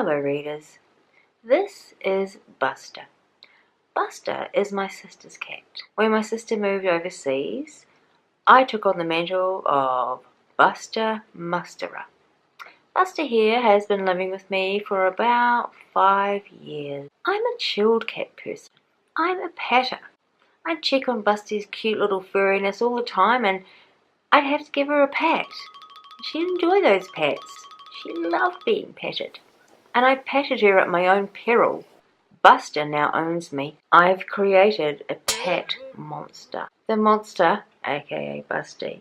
Hello readers, this is Buster. Buster is my sister's cat. When my sister moved overseas, I took on the mantle of Buster Musterer. Buster here has been living with me for about 5 years. I'm a chilled cat person. I'm a patter. I check on Buster's cute little furriness all the time and I'd have to give her a pat. She'd enjoy those pats. She loved being patted. And I patted her at my own peril. Buster now owns me. I've created a pet monster. The monster, aka Busty,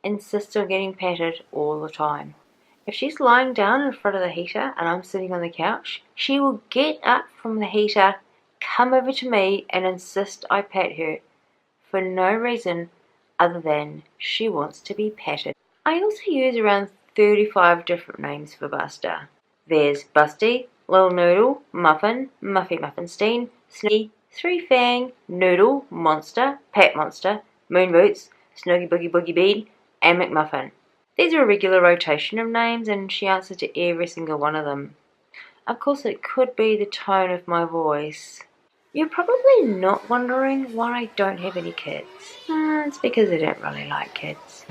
insists on getting patted all the time. If she's lying down in front of the heater and I'm sitting on the couch, she will get up from the heater, come over to me and insist I pat her for no reason other than she wants to be patted. I also use around 35 different names for Buster. There's Busty, Little Noodle, Muffin, Muffy Muffinstein, Sneaky, Three Fang, Noodle, Monster, Pat Monster, Moon Boots, Snoogie Boogie Boogie Bean, and McMuffin. These are a regular rotation of names and she answers to every single one of them. Of course it could be the tone of my voice. You're probably not wondering why I don't have any kids. It's because I don't really like kids.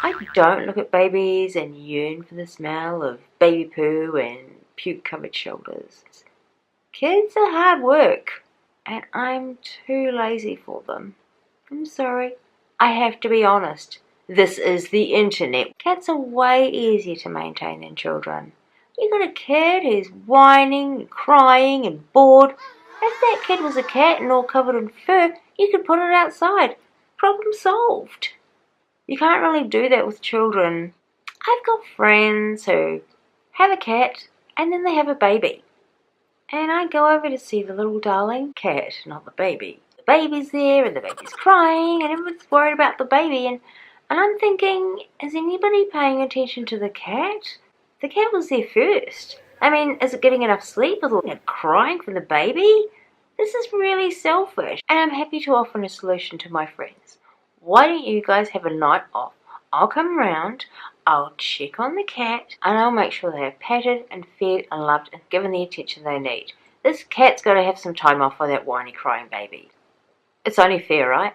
I don't look at babies and yearn for the smell of baby poo and puke-covered shoulders. Kids are hard work, and I'm too lazy for them. I'm sorry. I have to be honest. This is the internet. Cats are way easier to maintain than children. You got a kid who's whining, and crying, and bored. If that kid was a cat and all covered in fur, you could put it outside. Problem solved. You can't really do that with children. I've got friends who have a cat and then they have a baby. And I go over to see the little darling cat, not the baby. The baby's there and the baby's crying and everyone's worried about the baby. And I'm thinking, is anybody paying attention to the cat? The cat was there first. I mean, is it getting enough sleep with all that crying from the baby? This is really selfish. And I'm happy to offer a solution to my friends. Why don't you guys have a night off? I'll come round, I'll check on the cat, and I'll make sure they are patted and fed and loved and given the attention they need. This cat's got to have some time off for that whiny crying baby. It's only fair, right?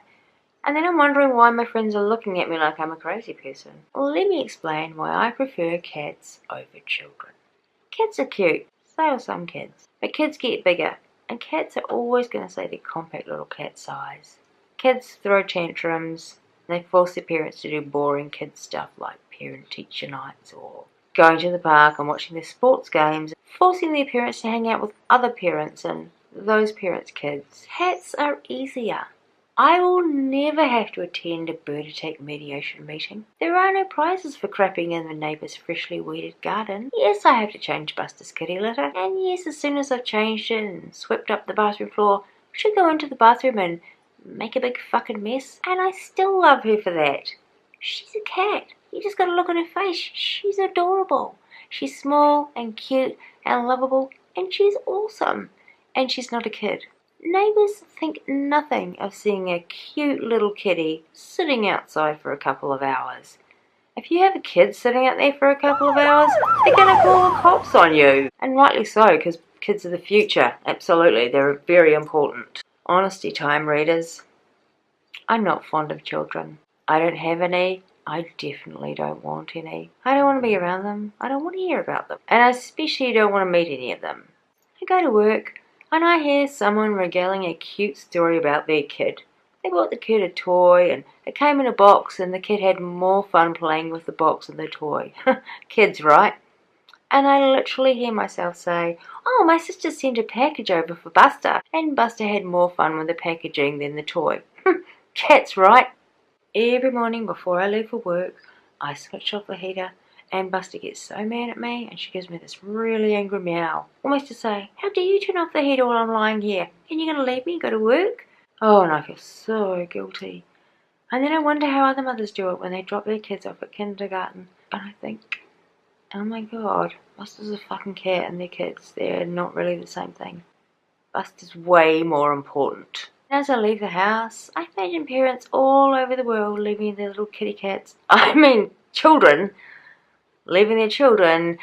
And then I'm wondering why my friends are looking at me like I'm a crazy person. Well, let me explain why I prefer cats over children. Cats are cute, so are some kids. But kids get bigger, and cats are always going to say they're compact little cat size. Kids throw tantrums, and they force their parents to do boring kid stuff like parent-teacher nights or going to the park and watching their sports games, forcing their parents to hang out with other parents and those parents' kids. Cats are easier. I will never have to attend a bird attack mediation meeting. There are no prizes for crapping in the neighbour's freshly weeded garden. Yes, I have to change Buster's kitty litter. And yes, as soon as I've changed it and swept up the bathroom floor, she'll go into the bathroom and make a big fucking mess. And I still love her for that. She's a cat. You just gotta look at her face. She's adorable. She's small and cute and lovable. And she's awesome. And she's not a kid. Neighbours think nothing of seeing a cute little kitty sitting outside for a couple of hours. If you have a kid sitting out there for a couple of hours, they're going to call the cops on you. And rightly so, because kids are the future. Absolutely, they're very important. Honesty time, readers. I'm not fond of children. I don't have any. I definitely don't want any. I don't want to be around them. I don't want to hear about them. And I especially don't want to meet any of them. I go to work and I hear someone regaling a cute story about their kid. They bought the kid a toy and it came in a box and the kid had more fun playing with the box than the toy. Kids, right? And I literally hear myself say, oh, my sister sent a package over for Buster and Buster had more fun with the packaging than the toy. Cats, right? Every morning before I leave for work, I switch off the heater and Buster gets so mad at me and she gives me this really angry meow. Almost to say, how dare you turn off the heater while I'm lying here? And you're going to leave me and go to work? Oh, and I feel so guilty. And then I wonder how other mothers do it when they drop their kids off at kindergarten. And I think, oh my god, Buster's a fucking cat and their kids, they're not really the same thing. Buster's way more important. As I leave the house, I imagine parents all over the world leaving their little kitty cats, children, leaving their children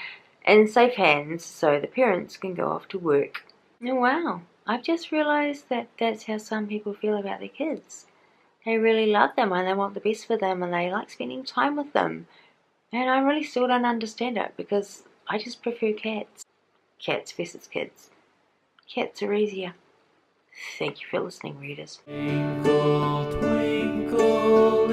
in safe hands so the parents can go off to work. Oh wow, I've just realised that that's how some people feel about their kids. They really love them and they want the best for them and they like spending time with them. And I really still don't understand it because I just prefer cats. Cats versus kids. Cats are easier. Thank you for listening, readers. Twinkle, twinkle,